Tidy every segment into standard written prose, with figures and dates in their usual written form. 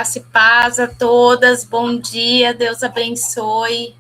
Graça e paz a todas, bom dia, Deus abençoe.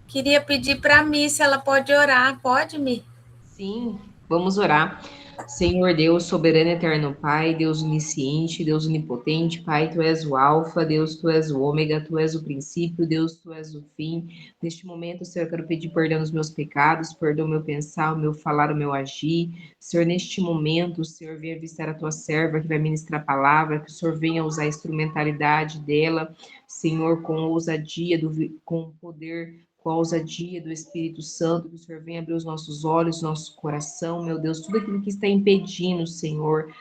Queria pedir para a Mi se ela pode orar, pode, Mi? Sim, vamos orar. Senhor Deus, soberano e eterno Pai, Deus onisciente, Deus onipotente, Pai, Tu és o Alfa, Deus, Tu és o Ômega, Tu és o princípio, Deus, Tu és o fim. Neste momento, Senhor, eu quero pedir perdão dos meus pecados, perdão o meu pensar, o meu falar, o meu agir. Senhor, neste momento, o Senhor venha visitar a Tua serva que vai ministrar a palavra, que o Senhor venha usar a instrumentalidade dela, Senhor, com ousadia, com o poder, com a ousadia do Espírito Santo, que o Senhor venha abrir os nossos olhos, nosso coração, meu Deus, tudo aquilo que está impedindo, Senhor,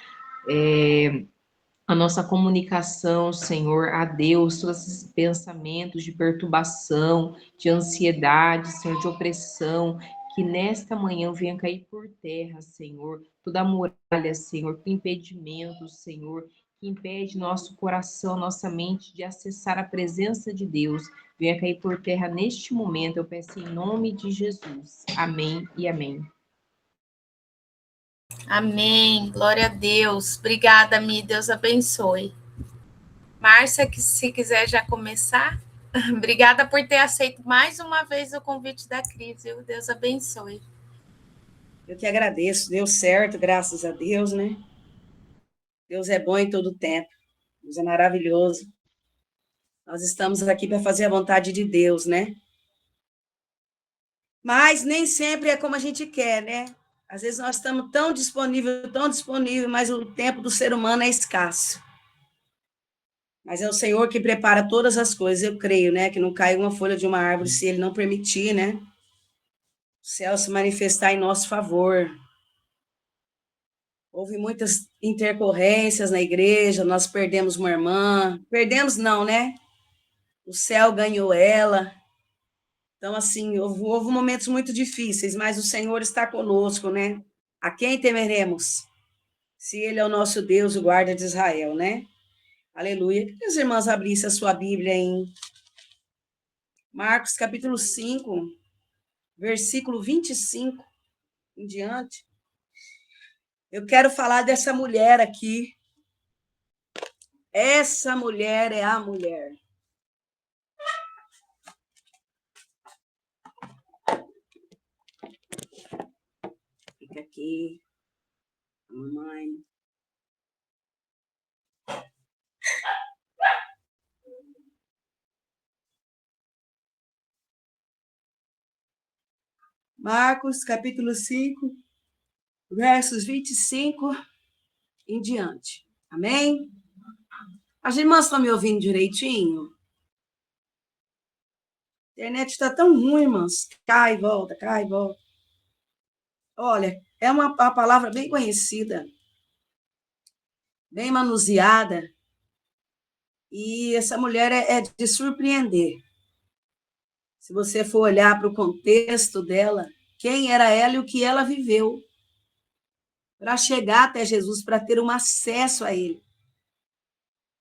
a nossa comunicação, Senhor, a Deus, todos esses pensamentos de perturbação, de ansiedade, Senhor, de opressão, que nesta manhã venha cair por terra, Senhor, toda a muralha, Senhor, todo impedimento, Senhor, que impede nosso coração, nossa mente de acessar a presença de Deus, venha cair por terra neste momento, eu peço em nome de Jesus. Amém e amém. Amém, glória a Deus. Obrigada, Mi, Deus abençoe. Márcia, que se quiser já começar, obrigada por ter aceito mais uma vez o convite da Cris, viu? Deus abençoe. Eu que agradeço, deu certo, graças a Deus, né? Deus é bom em todo tempo, Deus é maravilhoso. Nós estamos aqui para fazer a vontade de Deus, né? Mas nem sempre é como a gente quer, né? Às vezes nós estamos tão disponível, mas o tempo do ser humano é escasso. Mas é o Senhor que prepara todas as coisas, eu creio, né? Que não cai uma folha de uma árvore se Ele não permitir, né? O céu se manifestar em nosso favor. Houve muitas intercorrências na igreja, nós perdemos uma irmã. Perdemos não, né? O céu ganhou ela. Então, assim, houve momentos muito difíceis, mas o Senhor está conosco, né? A quem temeremos? Se Ele é o nosso Deus, o guarda de Israel, né? Aleluia. Que as irmãs abrissem a sua Bíblia em Marcos, capítulo 5, versículo 25 em diante. Eu quero falar dessa mulher aqui. Essa mulher é a mulher. Fica aqui, mamãe. Marcos, capítulo 5, versos 25 em diante. Amém? As irmãs estão me ouvindo direitinho? A internet está tão ruim, irmãs. Cai e volta, cai e volta. Olha, é uma palavra bem conhecida, bem manuseada, e essa mulher é de surpreender. Se você for olhar para o contexto dela, quem era ela e o que ela viveu para chegar até Jesus, para ter um acesso a ele.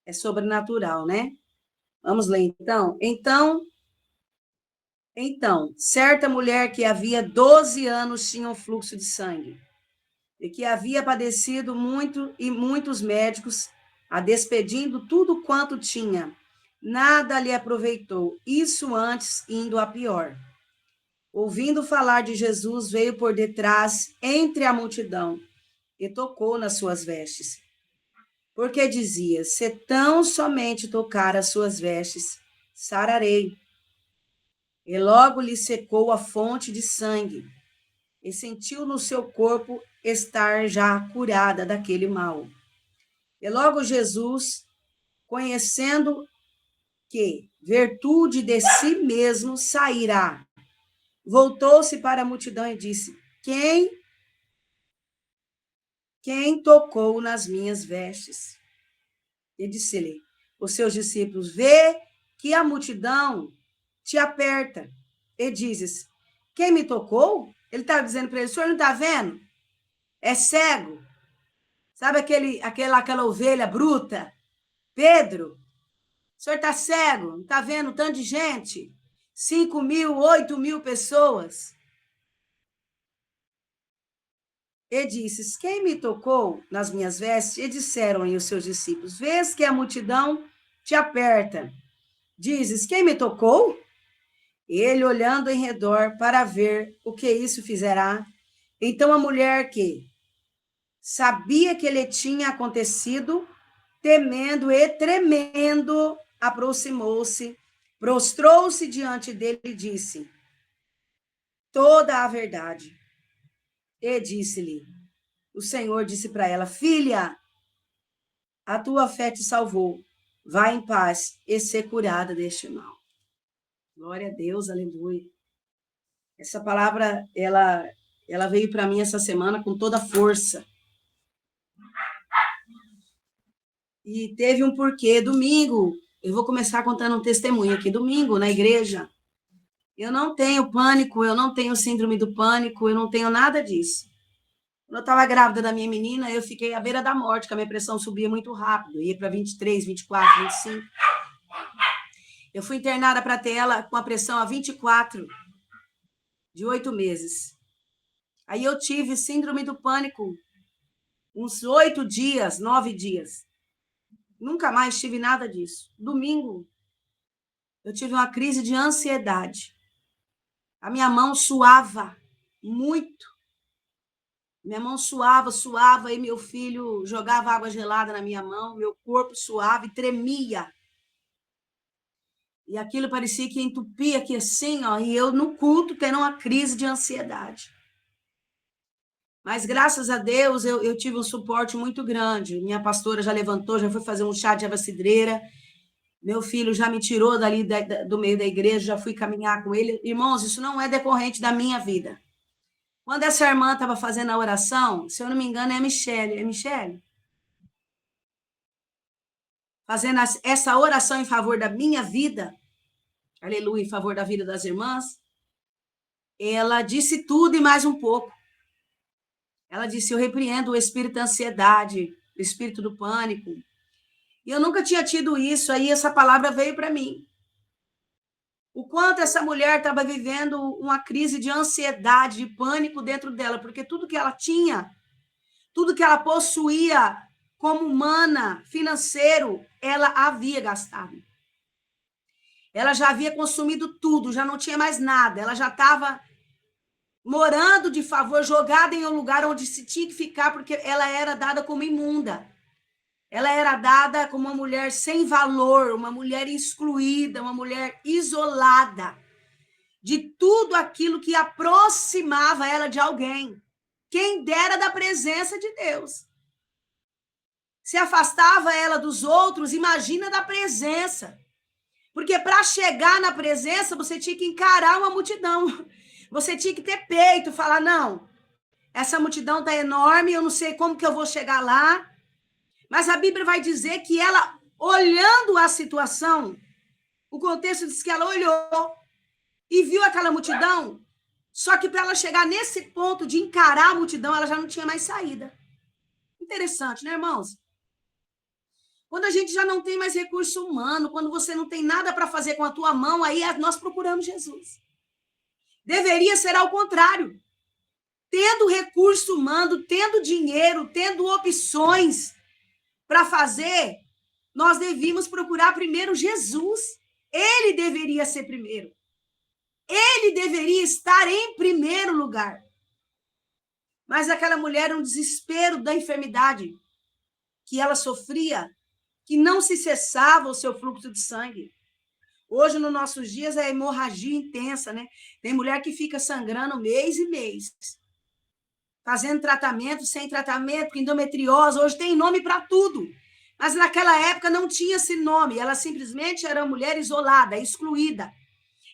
É sobrenatural, né? Vamos ler, então? Então, certa mulher que havia 12 anos tinha um fluxo de sangue, e que havia padecido muito, e muitos médicos, a despedindo tudo quanto tinha, nada lhe aproveitou, isso antes indo a pior. Ouvindo falar de Jesus, veio por detrás, entre a multidão, e tocou nas suas vestes. Porque dizia, se tão somente tocar as suas vestes, sararei. E logo lhe secou a fonte de sangue, e sentiu no seu corpo estar já curada daquele mal. E logo Jesus, conhecendo que virtude de si mesmo sairá, voltou-se para a multidão e disse, quem tocou nas minhas vestes? E disse-lhe, os seus discípulos, vê que a multidão te aperta, e dizes, quem me tocou? Ele estava dizendo para ele, o senhor não está vendo? É cego. Sabe aquela ovelha bruta? Pedro, o senhor está cego, não está vendo um tanto de gente? 5.000, 8.000 pessoas. E disse: quem me tocou nas minhas vestes? E disseram-lhe os seus discípulos: vês que a multidão te aperta. Dizes: quem me tocou? Ele, olhando em redor para ver o que isso fizerá, então a mulher que sabia que lhe tinha acontecido, temendo e tremendo, aproximou-se, prostrou-se diante dele e disse toda a verdade. E disse-lhe, o Senhor disse para ela: filha, a tua fé te salvou. Vá em paz e ser curada deste mal. Glória a Deus, aleluia. Essa palavra, ela veio para mim essa semana com toda a força. E teve um porquê. Domingo, eu vou começar contando um testemunho aqui. Domingo, na igreja, eu não tenho pânico, eu não tenho síndrome do pânico, eu não tenho nada disso. Quando eu estava grávida da minha menina, eu fiquei à beira da morte, que a minha pressão subia muito rápido, ia para 23, 24, 25. Eu fui internada para ter ela com a pressão a 24, de 8 meses. Aí eu tive síndrome do pânico, uns 8 dias, 9 dias. Nunca mais tive nada disso. Domingo, eu tive uma crise de ansiedade. A minha mão suava muito. Minha mão suava, e meu filho jogava água gelada na minha mão, meu corpo suava e tremia. E aquilo parecia que entupia aqui assim, ó, e eu no culto tendo uma crise de ansiedade. Mas graças a Deus eu tive um suporte muito grande. Minha pastora já levantou, já foi fazer um chá de erva cidreira. Meu filho já me tirou dali do meio da igreja, já fui caminhar com ele. Irmãos, isso não é decorrente da minha vida. Quando essa irmã estava fazendo a oração, se eu não me engano, é a Michele. É Michele? Fazendo essa oração em favor da minha vida, aleluia, em favor da vida das irmãs, ela disse tudo e mais um pouco. Ela disse, eu repreendo o espírito da ansiedade, o espírito do pânico. E eu nunca tinha tido isso, aí essa palavra veio para mim. O quanto essa mulher estava vivendo uma crise de ansiedade, de pânico dentro dela, porque tudo que ela tinha, tudo que ela possuía como mana, financeiro, ela havia gastado. Ela já havia consumido tudo, já não tinha mais nada, ela já estava morando de favor, jogada em um lugar onde se tinha que ficar, porque ela era dada como imunda. Ela era dada como uma mulher sem valor, uma mulher excluída, uma mulher isolada de tudo aquilo que aproximava ela de alguém. Quem dera da presença de Deus. Se afastava ela dos outros, imagina da presença. Porque para chegar na presença, você tinha que encarar uma multidão. Você tinha que ter peito, falar, não, essa multidão está enorme, eu não sei como que eu vou chegar lá. Mas a Bíblia vai dizer que ela, olhando a situação, o contexto diz que ela olhou e viu aquela multidão, só que para ela chegar nesse ponto de encarar a multidão, ela já não tinha mais saída. Interessante, né, irmãos? Quando a gente já não tem mais recurso humano, quando você não tem nada para fazer com a tua mão, aí nós procuramos Jesus. Deveria ser ao contrário. Tendo recurso humano, tendo dinheiro, tendo opções para fazer, nós devíamos procurar primeiro Jesus. Ele deveria ser primeiro. Ele deveria estar em primeiro lugar. Mas aquela mulher, um desespero da enfermidade que ela sofria, que não se cessava o seu fluxo de sangue. Hoje, nos nossos dias, é hemorragia intensa, né? Tem mulher que fica sangrando mês e mês, fazendo tratamento, sem tratamento, endometriose. Hoje tem nome para tudo. Mas naquela época não tinha esse nome. Ela simplesmente era uma mulher isolada, excluída.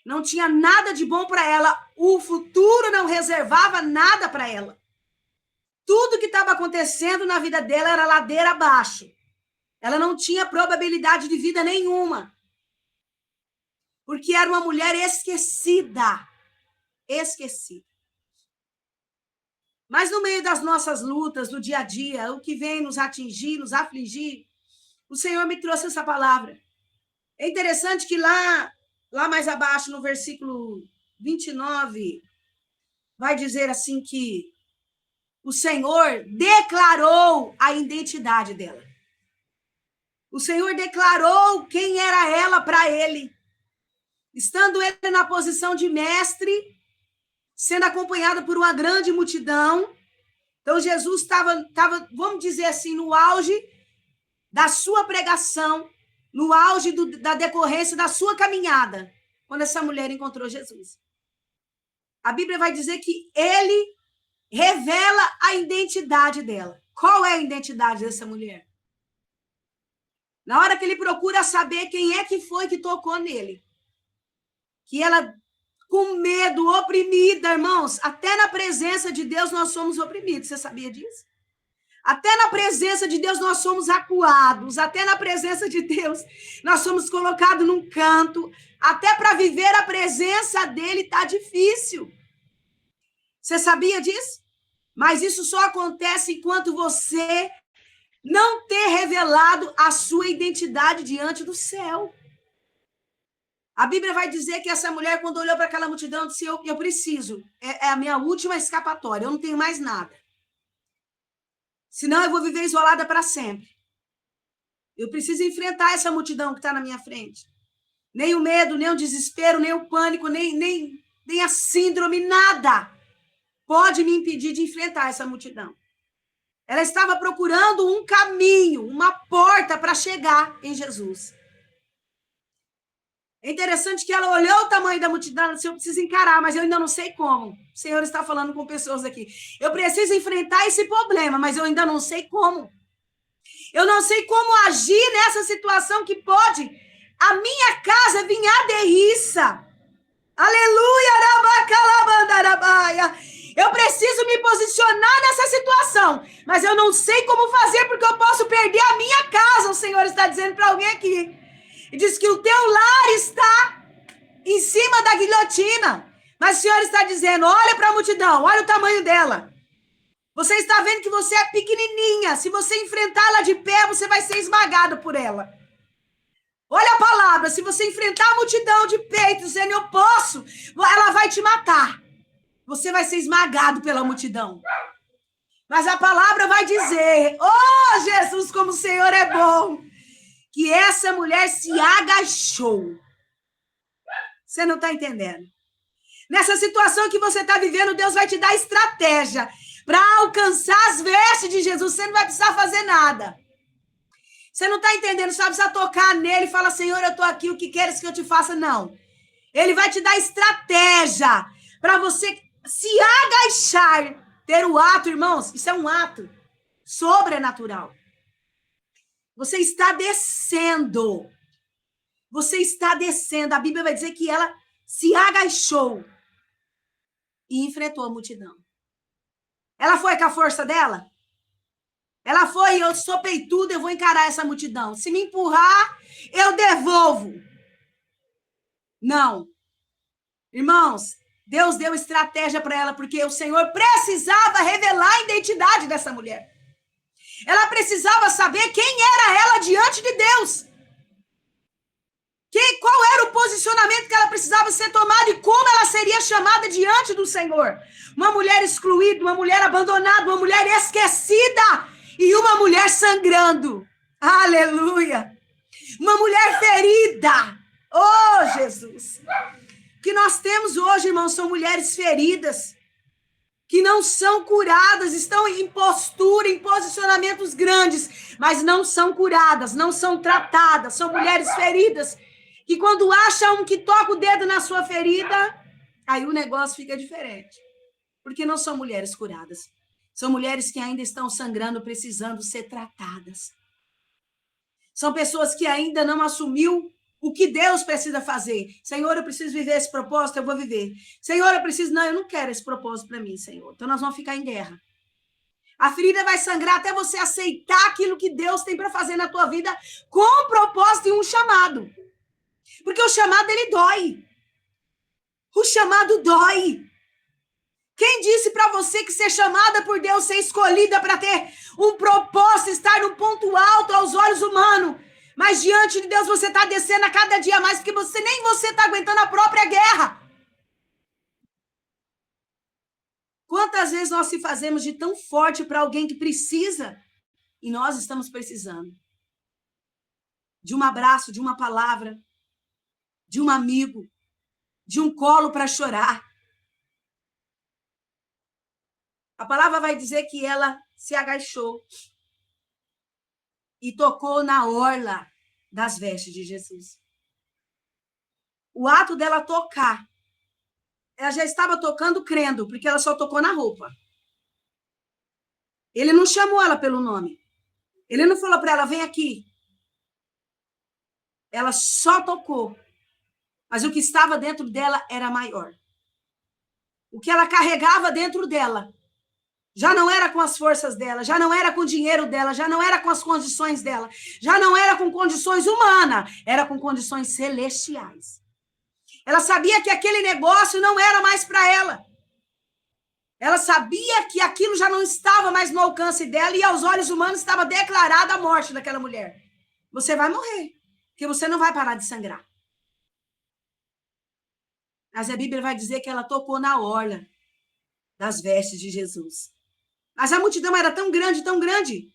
Não tinha nada de bom para ela. O futuro não reservava nada para ela. Tudo que estava acontecendo na vida dela era ladeira abaixo. Ela não tinha probabilidade de vida nenhuma. Porque era uma mulher esquecida. Esquecida. Mas no meio das nossas lutas, do dia a dia, o que vem nos atingir, nos afligir, o Senhor me trouxe essa palavra. É interessante que lá mais abaixo, no versículo 29, vai dizer assim que o Senhor declarou a identidade dela. O Senhor declarou quem era ela para ele. Estando ele na posição de mestre, sendo acompanhado por uma grande multidão. Então, Jesus estava, vamos dizer assim, no auge da sua pregação, no auge da decorrência da sua caminhada, quando essa mulher encontrou Jesus. A Bíblia vai dizer que ele revela a identidade dela. Qual é a identidade dessa mulher? Na hora que ele procura saber quem é que foi que tocou nele, que ela, com medo, oprimida, irmãos, até na presença de Deus nós somos oprimidos, você sabia disso? Até na presença de Deus nós somos acuados, até na presença de Deus nós somos colocados num canto, até para viver a presença dele está difícil. Você sabia disso? Mas isso só acontece enquanto você não ter revelado a sua identidade diante do céu. A Bíblia vai dizer que essa mulher, quando olhou para aquela multidão, disse, eu preciso, é a minha última escapatória, eu não tenho mais nada. Senão eu vou viver isolada para sempre. Eu preciso enfrentar essa multidão que está na minha frente. Nem o medo, nem o desespero, nem o pânico, nem a síndrome, nada pode me impedir de enfrentar essa multidão. Ela estava procurando um caminho, uma porta para chegar em Jesus. É interessante que ela olhou o tamanho da multidão e disse, eu preciso encarar, mas eu ainda não sei como. O Senhor está falando com pessoas aqui. Eu preciso enfrentar esse problema, mas eu ainda não sei como. Eu não sei como agir nessa situação que pode a minha casa vir à derriça. Aleluia! Eu preciso me posicionar nessa situação, mas eu não sei como fazer porque eu posso perder a minha casa. O Senhor está dizendo para alguém aqui. E diz que o teu lar está em cima da guilhotina. Mas o Senhor está dizendo, olha para a multidão, olha o tamanho dela. Você está vendo que você é pequenininha. Se você enfrentá-la de pé, você vai ser esmagado por ela. Olha a palavra, se você enfrentar a multidão de peito, dizendo eu posso, ela vai te matar. Você vai ser esmagado pela multidão. Mas a palavra vai dizer, oh Jesus, como o Senhor é bom, que essa mulher se agachou. Você não está entendendo? Nessa situação que você está vivendo, Deus vai te dar estratégia para alcançar as vestes de Jesus. Você não vai precisar fazer nada. Você não está entendendo, só precisa tocar nele e falar, Senhor, eu estou aqui, o que queres que eu te faça? Não. Ele vai te dar estratégia para você se agachar, ter o ato, irmãos, isso é um ato sobrenatural. Você está descendo. Você está descendo. A Bíblia vai dizer que ela se agachou e enfrentou a multidão. Ela foi com a força dela? Ela foi, eu sou peituda, eu vou encarar essa multidão. Se me empurrar, eu devolvo. Não. Irmãos, Deus deu estratégia para ela, porque o Senhor precisava revelar a identidade dessa mulher. Ela precisava saber quem era ela diante de Deus. Qual era o posicionamento que ela precisava ser tomada e como ela seria chamada diante do Senhor. Uma mulher excluída, uma mulher abandonada, uma mulher esquecida e uma mulher sangrando. Aleluia! Uma mulher ferida. Oh, Jesus! O que nós temos hoje, irmãos, são mulheres feridas, que não são curadas, estão em postura, em posicionamentos grandes, mas não são curadas, não são tratadas, são mulheres feridas, que quando acham um que toca o dedo na sua ferida, aí o negócio fica diferente, porque não são mulheres curadas, são mulheres que ainda estão sangrando, precisando ser tratadas. São pessoas que ainda não assumiu o que Deus precisa fazer. Senhor, eu preciso viver esse propósito, eu vou viver. Senhor, eu preciso... Não, eu não quero esse propósito para mim, Senhor. Então nós vamos ficar em guerra. A ferida vai sangrar até você aceitar aquilo que Deus tem para fazer na tua vida com um propósito e um chamado. Porque o chamado, ele dói. O chamado dói. Quem disse para você que ser chamada por Deus, ser escolhida para ter um propósito, estar no ponto alto aos olhos humanos, mas diante de Deus você está descendo a cada dia mais, porque nem você está aguentando a própria guerra. Quantas vezes nós se fazemos de tão forte para alguém que precisa e nós estamos precisando de um abraço, de uma palavra, de um amigo, de um colo para chorar. A palavra vai dizer que ela se agachou e tocou na orla das vestes de Jesus. O ato dela tocar, ela já estava tocando crendo, porque ela só tocou na roupa. Ele não chamou ela pelo nome. Ele não falou para ela, vem aqui. Ela só tocou. Mas o que estava dentro dela era maior. O que ela carregava dentro dela já não era com as forças dela, já não era com o dinheiro dela, já não era com as condições dela, já não era com condições humanas, era com condições celestiais. Ela sabia que aquele negócio não era mais para ela. Ela sabia que aquilo já não estava mais no alcance dela e aos olhos humanos estava declarada a morte daquela mulher. Você vai morrer, porque você não vai parar de sangrar. Mas a Bíblia vai dizer que ela tocou na orla das vestes de Jesus. Mas a multidão era tão grande,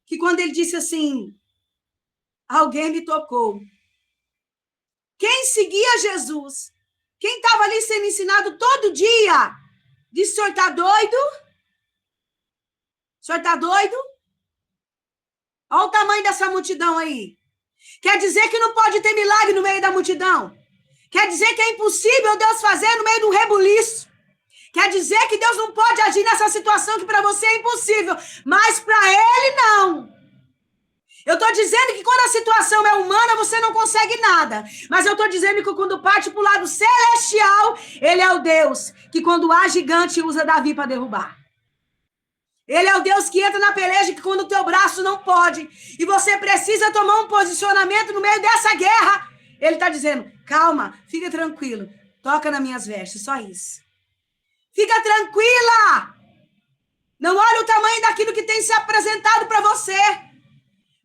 que quando ele disse assim, alguém me tocou. Quem seguia Jesus, quem estava ali sendo ensinado todo dia, disse, o senhor está doido? O senhor está doido? Olha o tamanho dessa multidão aí. Quer dizer que não pode ter milagre no meio da multidão? Quer dizer que é impossível Deus fazer no meio de um rebuliço? Quer dizer que Deus não pode agir nessa situação que para você é impossível, mas para Ele não. Eu estou dizendo que quando a situação é humana, você não consegue nada. Mas eu estou dizendo que quando parte para o lado celestial, Ele é o Deus que quando há gigante usa Davi para derrubar. Ele é o Deus que entra na peleja que quando o teu braço não pode e você precisa tomar um posicionamento no meio dessa guerra, Ele está dizendo, calma, fica tranquilo, toca nas minhas vestes, só isso. Fica tranquila! Não olha o tamanho daquilo que tem se apresentado para você.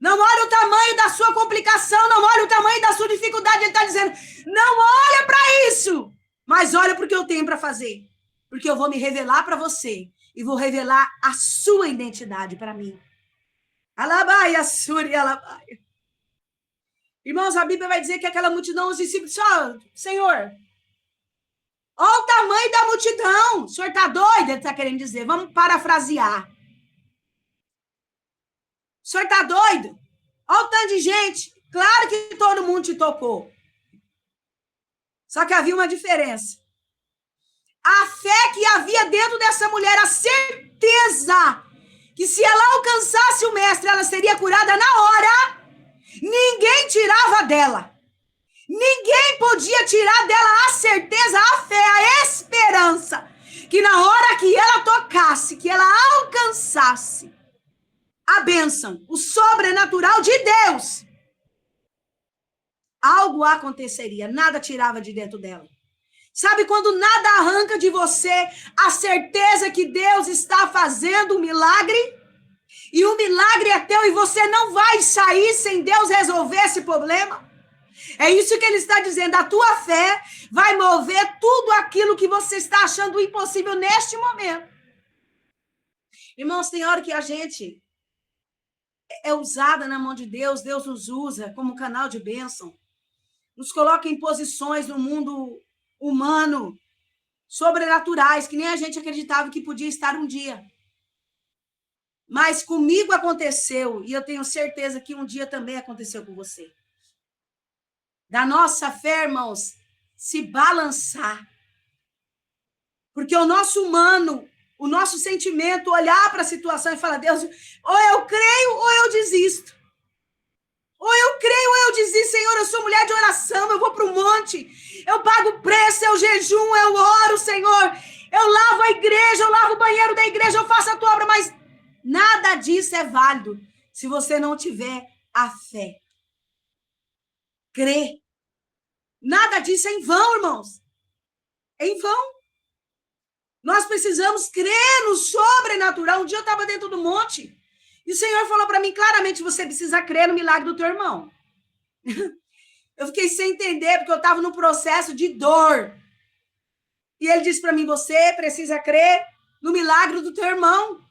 Não olha o tamanho da sua complicação, não olha o tamanho da sua dificuldade. Ele está dizendo, não olha para isso, mas olha para o que eu tenho para fazer. Porque eu vou me revelar para você e vou revelar a sua identidade para mim. Alabaia, suri, alabaia. Irmãos, a Bíblia vai dizer que aquela multidão, os discípulos, Senhor, olha o tamanho da multidão. O senhor está doido? Ele está querendo dizer. Vamos parafrasear. O senhor está doido? Olha o tanto de gente. Claro que todo mundo te tocou. Só que havia uma diferença. A fé que havia dentro dessa mulher, a certeza que se ela alcançasse o mestre, ela seria curada na hora, ninguém tirava dela. Ninguém podia tirar dela a certeza, a fé, a esperança, que na hora que ela tocasse, que ela alcançasse a bênção, o sobrenatural de Deus, algo aconteceria, nada tirava de dentro dela. Sabe quando nada arranca de você a certeza que Deus está fazendo um milagre? E o milagre é teu e você não vai sair sem Deus resolver esse problema? É isso que ele está dizendo. A tua fé vai mover tudo aquilo que você está achando impossível neste momento. Irmãos, tem hora que a gente é usada na mão de Deus, Deus nos usa como canal de bênção, nos coloca em posições no mundo humano, sobrenaturais, que nem a gente acreditava que podia estar um dia. Mas comigo aconteceu, e eu tenho certeza que um dia também aconteceu com você. Da nossa fé, irmãos, se balançar. Porque o nosso humano, o nosso sentimento, olhar para a situação e falar, Deus, ou eu creio ou eu desisto. Ou eu creio ou eu desisto, Senhor, eu sou mulher de oração, eu vou para o monte, eu pago preço, eu jejum, eu oro, Senhor, eu lavo a igreja, eu lavo o banheiro da igreja, eu faço a tua obra, mas nada disso é válido se você não tiver a fé. Crer. Nada disso é em vão, irmãos. É em vão. Nós precisamos crer no sobrenatural. Um dia eu estava dentro do monte e o Senhor falou para mim claramente, você precisa crer no milagre do teu irmão. Eu fiquei sem entender, porque eu estava num processo de dor. E ele disse para mim, você precisa crer no milagre do teu irmão.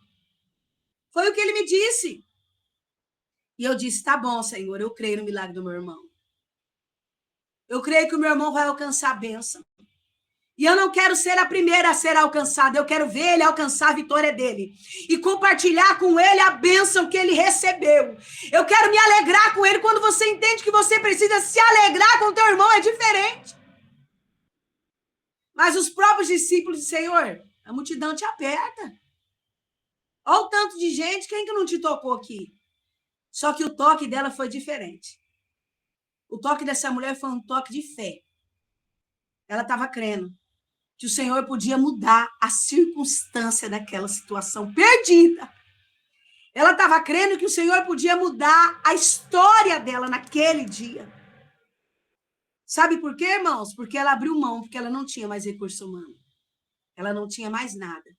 Foi o que ele me disse. E eu disse, tá bom, Senhor, eu creio no milagre do meu irmão. Eu creio que o meu irmão vai alcançar a bênção. E eu não quero ser a primeira a ser alcançada, eu quero ver ele alcançar a vitória dele. E compartilhar com ele a bênção que ele recebeu. Eu quero me alegrar com ele. Quando você entende que você precisa se alegrar com o teu irmão, é diferente. Mas os próprios discípulos dizem, Senhor, a multidão te aperta. Olha o tanto de gente, quem que não te tocou aqui? Só que o toque dela foi diferente. O toque dessa mulher foi um toque de fé. Ela estava crendo que o Senhor podia mudar a circunstância daquela situação perdida. Ela estava crendo que o Senhor podia mudar a história dela naquele dia. Sabe por quê, irmãos? Porque ela abriu mão, porque ela não tinha mais recurso humano. Ela não tinha mais nada.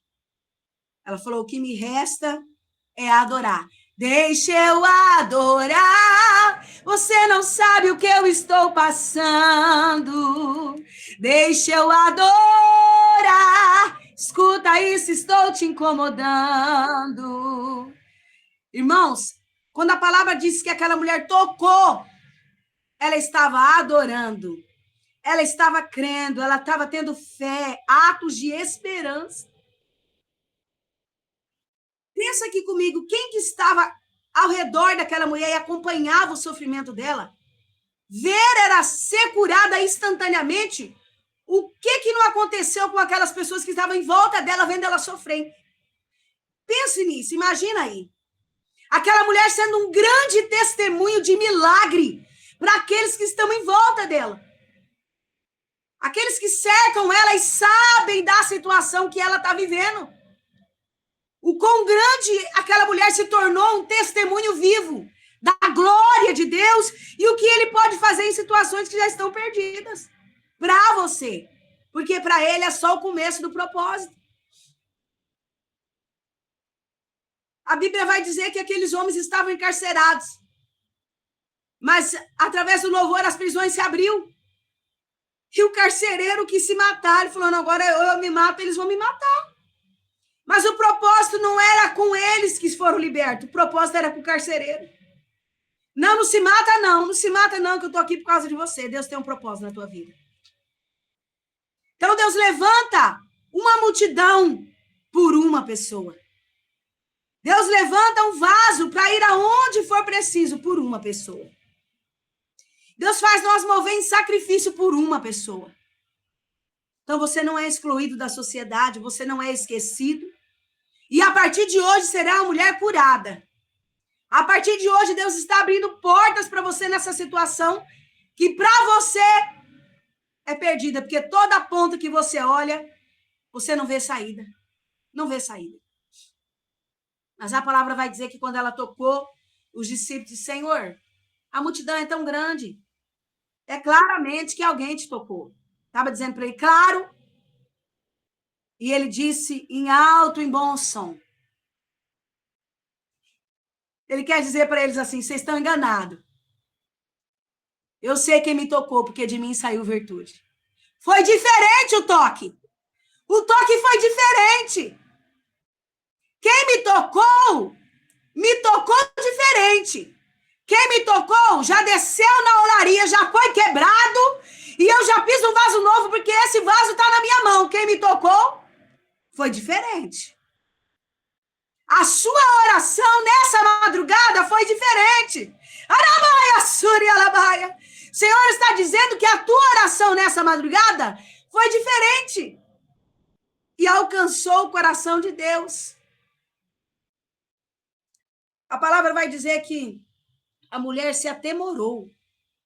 Ela falou, o que me resta é adorar. Deixa eu adorar, você não sabe o que eu estou passando. Deixa eu adorar, escuta isso, estou te incomodando. Irmãos, quando a palavra diz que aquela mulher tocou, ela estava adorando, ela estava crendo, ela estava tendo fé, atos de esperança. Pensa aqui comigo, quem que estava ao redor daquela mulher e acompanhava o sofrimento dela? Ver ela ser curada instantaneamente. O que não aconteceu com aquelas pessoas que estavam em volta dela, vendo ela sofrer? Pense nisso, imagina aí. Aquela mulher sendo um grande testemunho de milagre para aqueles que estão em volta dela. Aqueles que cercam ela e sabem da situação que ela está vivendo. O quão grande aquela mulher se tornou um testemunho vivo da glória de Deus e o que ele pode fazer em situações que já estão perdidas para você. Porque para ele é só o começo do propósito. A Bíblia vai dizer que aqueles homens estavam encarcerados. Mas através do louvor as prisões se abriu. E o carcereiro quis se matar. Ele falou, não, agora eu me mato, eles vão me matar. Mas o propósito não era com eles que foram libertos. O propósito era com o carcereiro. Não, não se mata não. Não se mata não, que eu estou aqui por causa de você. Deus tem um propósito na tua vida. Então Deus levanta uma multidão por uma pessoa. Deus levanta um vaso para ir aonde for preciso por uma pessoa. Deus faz nós mover em sacrifício por uma pessoa. Então você não é excluído da sociedade, você não é esquecido. E a partir de hoje será uma mulher curada. A partir de hoje Deus está abrindo portas para você nessa situação que para você é perdida, porque toda ponta que você olha, você não vê saída. Não vê saída. Mas a palavra vai dizer que quando ela tocou, os discípulos disseram, Senhor, a multidão é tão grande. É claramente que alguém te tocou. Estava dizendo para ele, claro. E ele disse em alto e bom som. Ele quer dizer para eles assim, vocês estão enganados. Eu sei quem me tocou, porque de mim saiu virtude. Foi diferente o toque. O toque foi diferente. Quem me tocou diferente. Quem me tocou já desceu na olaria, já foi quebrado, e eu já fiz um vaso novo, porque esse vaso está na minha mão. Quem me tocou foi diferente. A sua oração nessa madrugada foi diferente. Arabaia, Suri, Alabaia. O Senhor está dizendo que a tua oração nessa madrugada foi diferente. E alcançou o coração de Deus. A palavra vai dizer que a mulher se atemorou.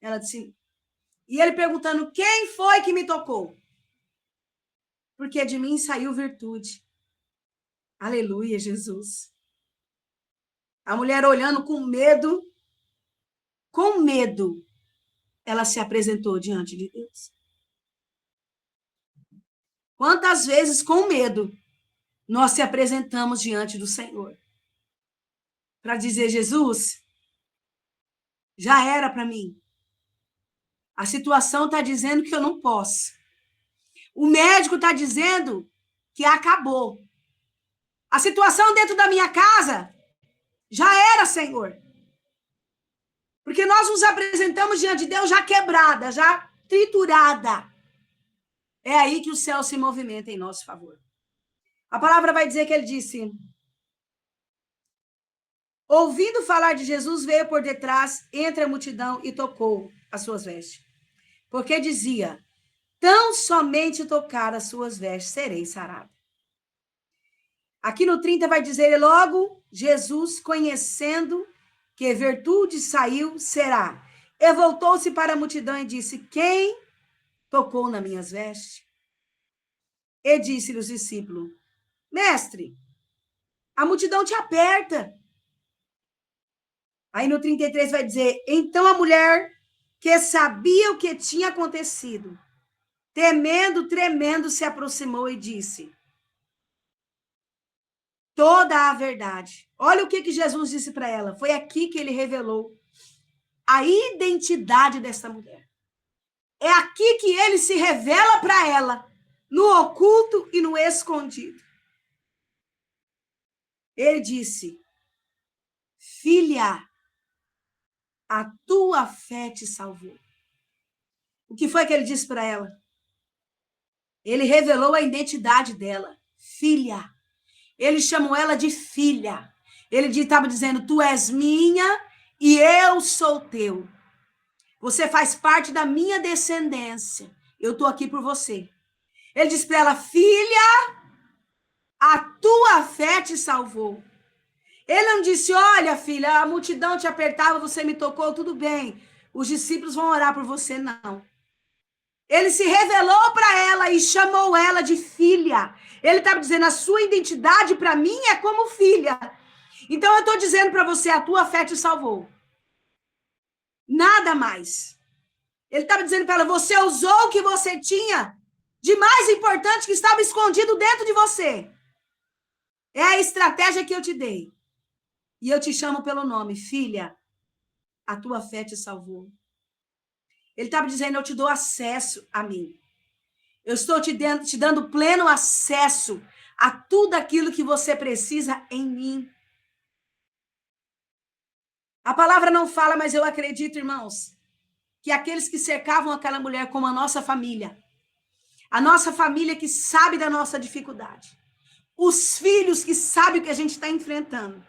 Ela disse, e ele perguntando, quem foi que me tocou? Porque de mim saiu virtude. Aleluia, Jesus. A mulher olhando com medo, ela se apresentou diante de Deus. Quantas vezes, com medo, nós se apresentamos diante do Senhor? Para dizer, Jesus, já era para mim. A situação está dizendo que eu não posso. O médico está dizendo que acabou. A situação dentro da minha casa já era, Senhor. Porque nós nos apresentamos diante de Deus já quebrada, já triturada. É aí que o céu se movimenta em nosso favor. A palavra vai dizer que ele disse: ouvindo falar de Jesus, veio por detrás, entre a multidão e tocou as suas vestes. Porque dizia: tão somente tocar as suas vestes, serei sarado. Aqui no 30 vai dizer: logo Jesus, conhecendo que virtude saiu, será. E voltou-se para a multidão e disse: quem tocou nas minhas vestes? E disse-lhe os discípulos: mestre, a multidão te aperta. Aí no 33 vai dizer: então a mulher, que sabia o que tinha acontecido, temendo, tremendo, se aproximou e disse toda a verdade. Olha o que Jesus disse para ela. Foi aqui que ele revelou a identidade dessa mulher. É aqui que ele se revela para ela, no oculto e no escondido. Ele disse: filha, a tua fé te salvou. O que foi que ele disse para ela? Ele revelou a identidade dela. Filha. Ele chamou ela de filha. Ele estava dizendo: tu és minha e eu sou teu. Você faz parte da minha descendência. Eu estou aqui por você. Ele disse para ela: filha, a tua fé te salvou. Ele não disse: olha, filha, a multidão te apertava, você me tocou, tudo bem. Os discípulos vão orar por você, não. Ele se revelou para ela e chamou ela de filha. Ele estava dizendo: a sua identidade para mim é como filha. Então eu estou dizendo para você: a tua fé te salvou. Nada mais. Ele estava dizendo para ela: você usou o que você tinha de mais importante que estava escondido dentro de você. É a estratégia que eu te dei. E eu te chamo pelo nome: filha, a tua fé te salvou. Ele estava dizendo: eu te dou acesso a mim. Eu estou te dando pleno acesso a tudo aquilo que você precisa em mim. A palavra não fala, mas eu acredito, irmãos, que aqueles que cercavam aquela mulher como a nossa família que sabe da nossa dificuldade, os filhos que sabem o que a gente está enfrentando,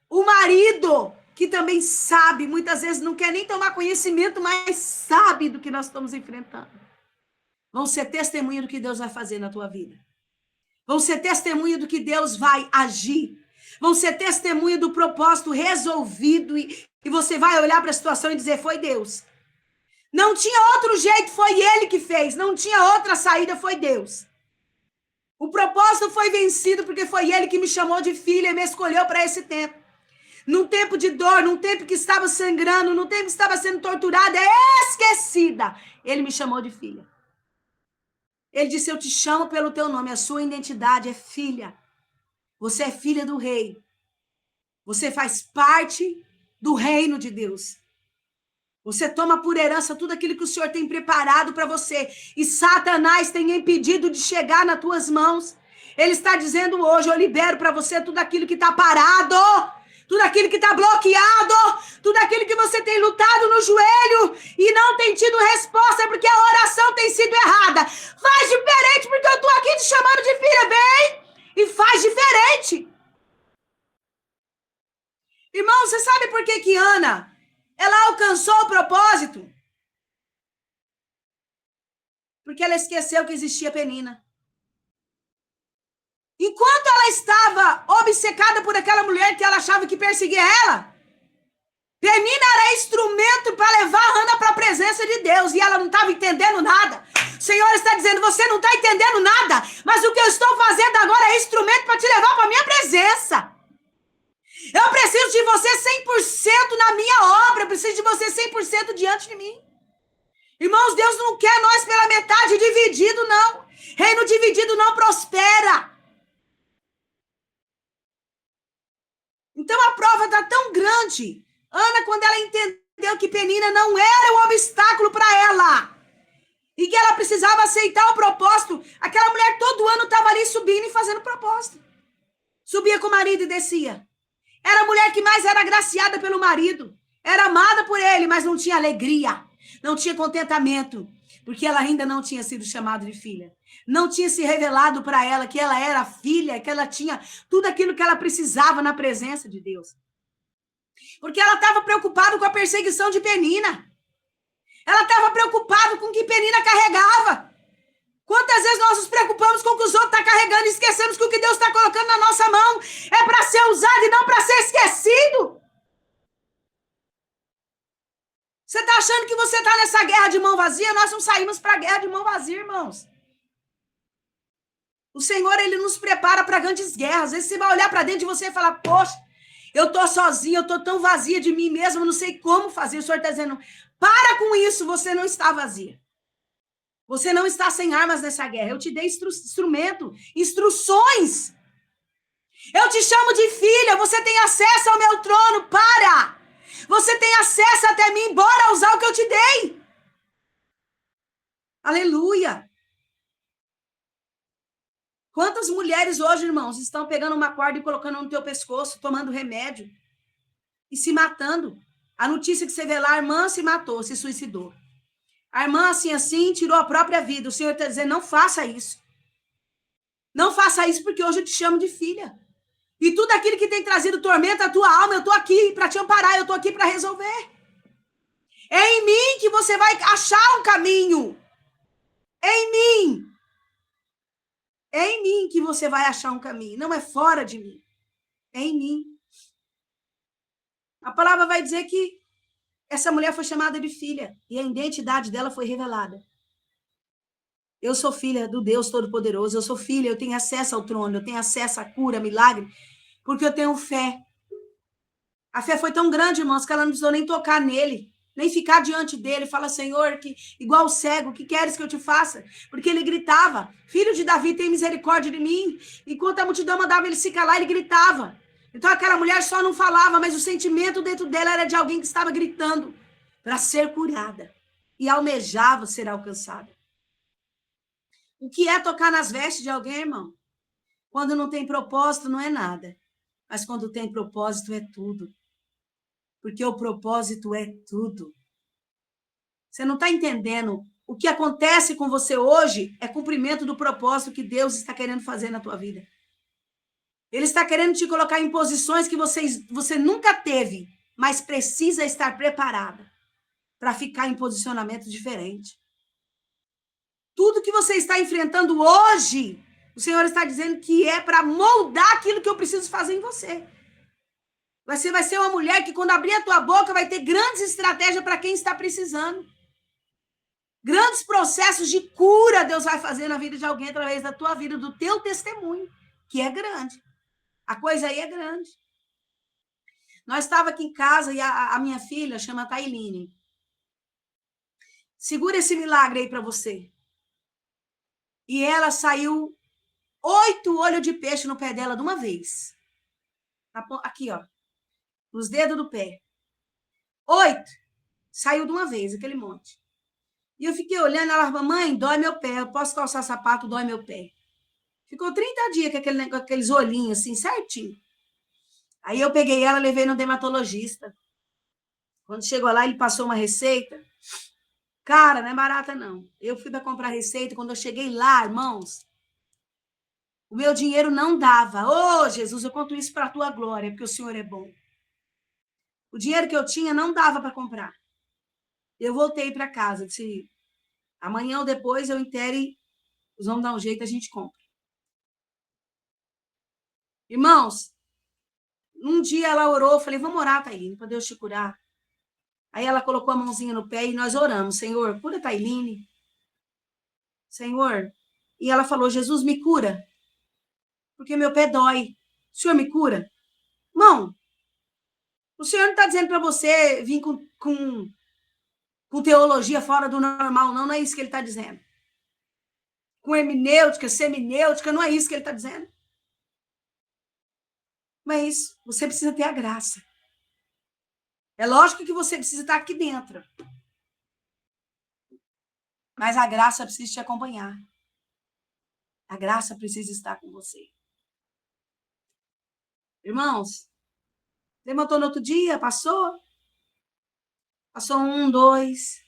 o marido que também sabe, muitas vezes não quer nem tomar conhecimento, mas sabe do que nós estamos enfrentando, vão ser testemunha do que Deus vai fazer na tua vida. Vão ser testemunha do que Deus vai agir. Vão ser testemunha do propósito resolvido. E você vai olhar para a situação e dizer: foi Deus. Não tinha outro jeito, foi Ele que fez. Não tinha outra saída, foi Deus. O propósito foi vencido porque foi Ele que me chamou de filha e me escolheu para esse tempo. Num tempo de dor, num tempo que estava sangrando, num tempo que estava sendo torturada, esquecida. Ele me chamou de filha. Ele disse: eu te chamo pelo teu nome, a sua identidade é filha. Você é filha do rei. Você faz parte do reino de Deus. Você toma por herança tudo aquilo que o Senhor tem preparado para você. E Satanás tem impedido de chegar nas tuas mãos. Ele está dizendo hoje: eu libero para você tudo aquilo que está parado. Tudo aquilo que está bloqueado, tudo aquilo que você tem lutado no joelho e não tem tido resposta porque a oração tem sido errada. Faz diferente, porque eu estou aqui te chamando de filha, vem e faz diferente. Irmão, você sabe por que Ana, ela alcançou o propósito? Porque ela esqueceu que existia Penina. Enquanto ela estava obcecada por aquela mulher que ela achava que perseguia ela, Penina era instrumento para levar a Ana para a presença de Deus. E ela não estava entendendo nada. O Senhor está dizendo: você não está entendendo nada. Mas o que eu estou fazendo agora é instrumento para te levar para a minha presença. Eu preciso de você 100% na minha obra. Eu preciso de você 100% diante de mim. Irmãos, Deus não quer nós pela metade, dividido não. Reino dividido não prospera. Então a prova está tão grande. Ana, quando ela entendeu que Penina não era um obstáculo para ela e que ela precisava aceitar o propósito, aquela mulher todo ano estava ali subindo e fazendo propósito. Subia com o marido e descia. Era a mulher que mais era agraciada pelo marido. Era amada por ele, mas não tinha alegria. Não tinha contentamento. Porque ela ainda não tinha sido chamada de filha. Não tinha se revelado para ela que ela era filha, que ela tinha tudo aquilo que ela precisava na presença de Deus. Porque ela estava preocupada com a perseguição de Penina. Ela estava preocupada com o que Penina carregava. Quantas vezes nós nos preocupamos com o que os outros estão carregando e esquecemos que o que Deus está colocando na nossa mão é para ser usado e não para ser esquecido? Você está achando que você está nessa guerra de mão vazia? Nós não saímos para a guerra de mão vazia, irmãos. O Senhor, Ele nos prepara para grandes guerras. Às vezes você vai olhar para dentro de você e falar, poxa, eu estou sozinha, eu estou tão vazia de mim mesma, não sei como fazer. O Senhor está dizendo, para com isso, você não está vazia. Você não está sem armas nessa guerra. Eu te dei instrumento, instruções. Eu te chamo de filha, você tem acesso ao meu trono, para! Você tem acesso até mim, bora usar o que eu te dei. Aleluia! Quantas mulheres hoje, irmãos, estão pegando uma corda e colocando no teu pescoço, tomando remédio e se matando? A notícia que você vê lá, a irmã se matou, se suicidou. A irmã, assim, tirou a própria vida. O Senhor está dizendo, não faça isso. Não faça isso, porque hoje eu te chamo de filha. E tudo aquilo que tem trazido tormento à tua alma, eu estou aqui para te amparar, eu estou aqui para resolver. É em mim que você vai achar um caminho. É em mim. É em mim que você vai achar um caminho. Não é fora de mim. É em mim. A palavra vai dizer que essa mulher foi chamada de filha e a identidade dela foi revelada. Eu sou filha do Deus Todo-Poderoso, eu sou filha, eu tenho acesso ao trono, eu tenho acesso à cura, milagre, porque eu tenho fé. A fé foi tão grande, irmãos, que ela não precisou nem tocar nele, nem ficar diante dele. Fala, Senhor, que igual o cego, o que queres que eu te faça? Porque ele gritava, filho de Davi, tem misericórdia de mim. Enquanto a multidão mandava ele se calar, ele gritava. Então aquela mulher só não falava, mas o sentimento dentro dela era de alguém que estava gritando para ser curada e almejava ser alcançada. O que é tocar nas vestes de alguém, irmão? Quando não tem propósito, não é nada. Mas quando tem propósito, é tudo. Porque o propósito é tudo. Você não está entendendo. O que acontece com você hoje é cumprimento do propósito que Deus está querendo fazer na tua vida. Ele está querendo te colocar em posições que você nunca teve, mas precisa estar preparada para ficar em posicionamento diferente. Tudo que você está enfrentando hoje, o Senhor está dizendo que é para moldar aquilo que eu preciso fazer em você. Você vai ser uma mulher que, quando abrir a tua boca, vai ter grandes estratégias para quem está precisando. Grandes processos de cura Deus vai fazer na vida de alguém através da tua vida, do teu testemunho, que é grande. A coisa aí é grande. Nós estávamos aqui em casa e a minha filha chama Tailine. Segura esse milagre aí para você. E ela saiu 8 olhos de peixe no pé dela de uma vez. Aqui, ó. Nos dedos do pé. 8. Saiu de uma vez, aquele monte. E eu fiquei olhando, ela falou, mãe, dói meu pé. Eu posso calçar sapato, dói meu pé. Ficou 30 dias com aqueles olhinhos assim, certinho. Aí eu peguei ela, levei no dermatologista. Quando chegou lá, ele passou uma receita. Cara, não é barata, não. Eu fui para comprar receita. Quando eu cheguei lá, irmãos, o meu dinheiro não dava. Ô, Jesus, eu conto isso para a tua glória, porque o Senhor é bom. O dinheiro que eu tinha não dava para comprar. Eu voltei para casa, disse, amanhã ou depois eu entere, vamos dar um jeito, a gente compra. Irmãos, um dia ela orou, eu falei, vamos orar, Tailine, para Deus te curar. Aí ela colocou a mãozinha no pé e nós oramos, Senhor, cura Tailine. Senhor. E ela falou, Jesus, me cura, porque meu pé dói. O Senhor me cura? Irmão, o Senhor não está dizendo para você vir com teologia fora do normal, não é isso que ele está dizendo. Com hermenêutica, seminêutica, não é isso que ele está dizendo. Mas você precisa ter a graça. É lógico que você precisa estar aqui dentro. Mas a graça precisa te acompanhar. A graça precisa estar com você. Irmãos, levantou no outro dia, passou 1, 2.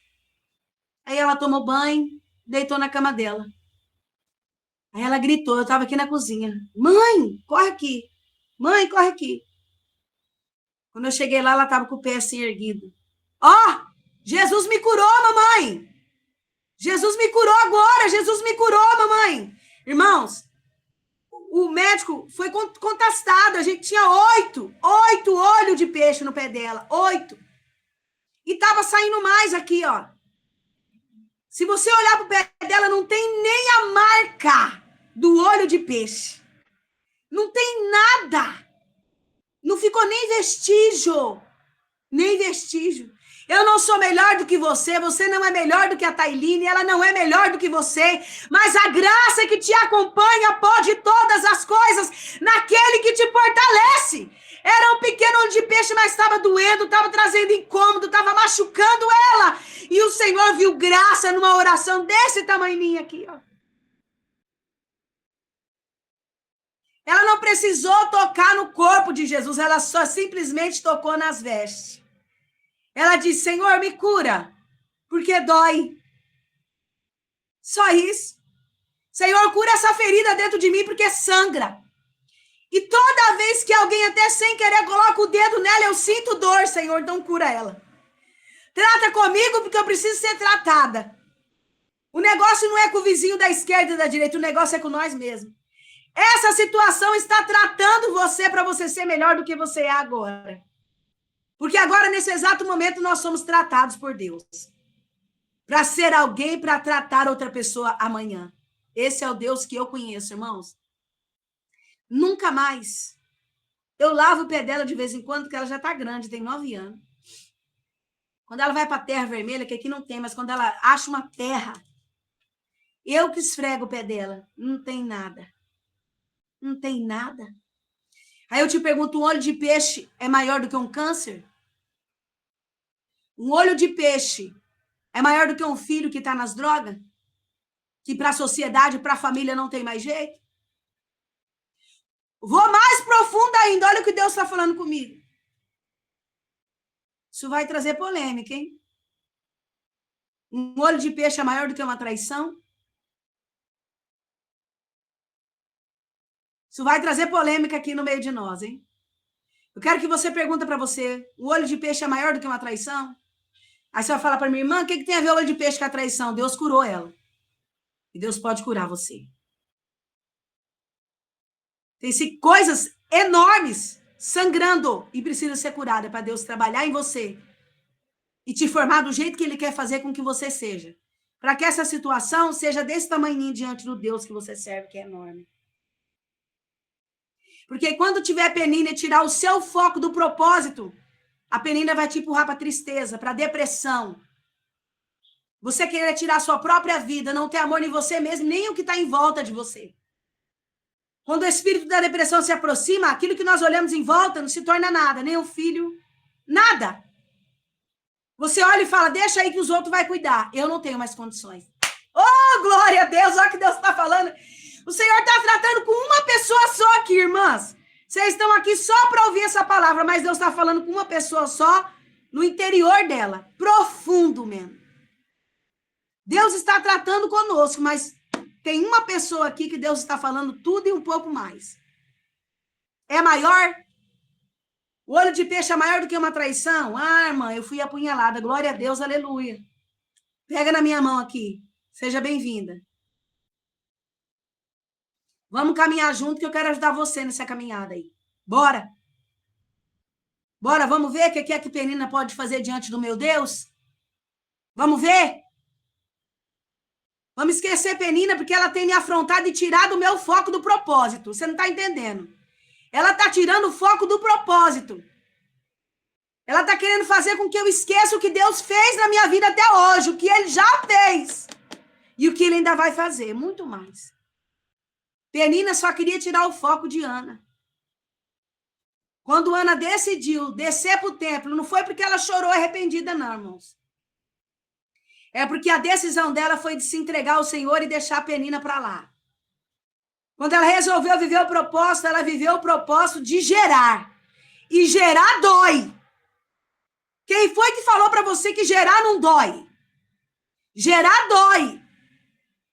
Aí ela tomou banho, deitou na cama dela. Aí ela gritou, eu estava aqui na cozinha. Mãe, corre aqui. Mãe, corre aqui. Quando eu cheguei lá, ela estava com o pé assim erguido. Ó, Jesus me curou, mamãe. Jesus me curou agora. Jesus me curou, mamãe. Irmãos, o médico foi contestado. A gente tinha 8 olhos de peixe no pé dela. 8. E estava saindo mais aqui, ó. Se você olhar para o pé dela, não tem nem a marca do olho de peixe. Não tem nada. Não ficou nem vestígio. Nem vestígio. Eu não sou melhor do que você não é melhor do que a Tailine, ela não é melhor do que você, mas a graça que te acompanha pode todas as coisas naquele que te fortalece. Era um pequeno olho de peixe, mas estava doendo, estava trazendo incômodo, estava machucando ela. E o Senhor viu graça numa oração desse tamanhinho aqui, ó. Ela não precisou tocar no corpo de Jesus, ela só simplesmente tocou nas vestes. Ela disse, Senhor, me cura, porque dói. Só isso. Senhor, cura essa ferida dentro de mim, porque sangra. E toda vez que alguém, até sem querer, coloca o dedo nela, eu sinto dor, Senhor, então cura ela. Trata comigo, porque eu preciso ser tratada. O negócio não é com o vizinho da esquerda e da direita, o negócio é com nós mesmos. Essa situação está tratando você para você ser melhor do que você é agora. Porque agora, nesse exato momento, nós somos tratados por Deus. Para ser alguém, para tratar outra pessoa amanhã. Esse é o Deus que eu conheço, irmãos. Nunca mais. Eu lavo o pé dela de vez em quando, porque ela já está grande, tem 9 anos. Quando ela vai para a terra vermelha, que aqui não tem, mas quando ela acha uma terra, eu que esfrego o pé dela. Não tem nada. Não tem nada. Aí eu te pergunto, um olho de peixe é maior do que um câncer? Um olho de peixe é maior do que um filho que está nas drogas? Que para a sociedade, para a família não tem mais jeito? Vou mais profundo ainda. Olha o que Deus está falando comigo. Isso vai trazer polêmica, hein? Um olho de peixe é maior do que uma traição? Isso vai trazer polêmica aqui no meio de nós, hein? Eu quero que você pergunte para você, o olho de peixe é maior do que uma traição? Aí você vai falar para minha irmã, o que tem a ver o olho de peixe com a traição? Deus curou ela. E Deus pode curar você. Tem coisas enormes sangrando e precisam ser curadas para Deus trabalhar em você e te formar do jeito que Ele quer fazer com que você seja. Para que essa situação seja desse tamanhinho diante do Deus que você serve, que é enorme. Porque quando tiver penina e tirar o seu foco do propósito, a penina vai te empurrar para tristeza, para depressão. Você querer tirar a sua própria vida, não ter amor em você mesmo, nem o que está em volta de você. Quando o espírito da depressão se aproxima, aquilo que nós olhamos em volta não se torna nada, nem o filho, nada. Você olha e fala, deixa aí que os outros vão cuidar. Eu não tenho mais condições. Oh, glória a Deus, olha o que Deus está falando. O Senhor está tratando com uma pessoa só aqui, irmãs. Vocês estão aqui só para ouvir essa palavra, mas Deus está falando com uma pessoa só no interior dela, profundo mesmo. Deus está tratando conosco, mas tem uma pessoa aqui que Deus está falando tudo e um pouco mais. É maior? O olho de peixe é maior do que uma traição? Ah, irmã, eu fui apunhalada. Glória a Deus, aleluia. Pega na minha mão aqui. Seja bem-vinda. Vamos caminhar junto que eu quero ajudar você nessa caminhada aí. Bora. Bora, vamos ver o que é que Penina pode fazer diante do meu Deus? Vamos ver? Vamos esquecer Penina porque ela tem me afrontado e tirado o meu foco do propósito. Você não está entendendo. Ela está tirando o foco do propósito. Ela está querendo fazer com que eu esqueça o que Deus fez na minha vida até hoje, o que Ele já fez. E o que Ele ainda vai fazer, muito mais. Penina só queria tirar o foco de Ana. Quando Ana decidiu descer para o templo, não foi porque ela chorou arrependida, não, irmãos. É porque a decisão dela foi de se entregar ao Senhor e deixar a Penina para lá. Quando ela resolveu viver o propósito, ela viveu o propósito de gerar. E gerar dói. Quem foi que falou para você que gerar não dói? Gerar dói.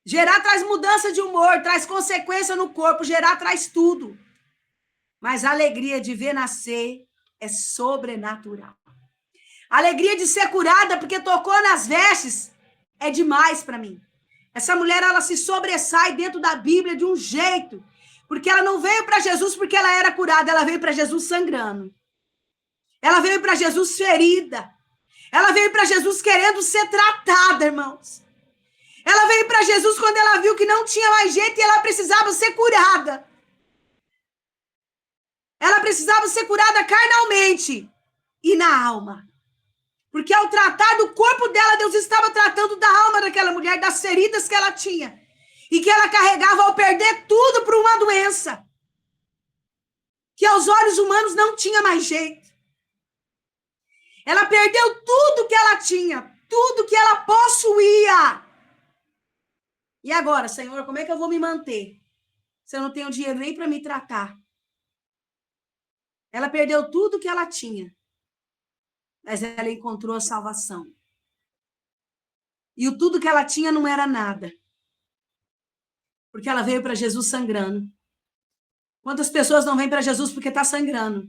Gerar traz mudança de humor, traz consequência no corpo, gerar traz tudo. Mas a alegria de ver nascer é sobrenatural. A alegria de ser curada porque tocou nas vestes é demais para mim. Essa mulher, ela se sobressai dentro da Bíblia de um jeito, porque ela não veio para Jesus porque ela era curada, ela veio para Jesus sangrando. Ela veio para Jesus ferida. Ela veio para Jesus querendo ser tratada, irmãos. Ela veio para Jesus quando ela viu que não tinha mais jeito e ela precisava ser curada. Ela precisava ser curada carnalmente e na alma. Porque ao tratar do corpo dela, Deus estava tratando da alma daquela mulher, das feridas que ela tinha. E que ela carregava ao perder tudo por uma doença. Que aos olhos humanos não tinha mais jeito. Ela perdeu tudo que ela tinha. Tudo que ela possuía. E agora, Senhor, como é que eu vou me manter? Se eu não tenho dinheiro nem para me tratar. Ela perdeu tudo que ela tinha. Mas ela encontrou a salvação. E o tudo que ela tinha não era nada. Porque ela veio para Jesus sangrando. Quantas pessoas não vêm para Jesus porque está sangrando?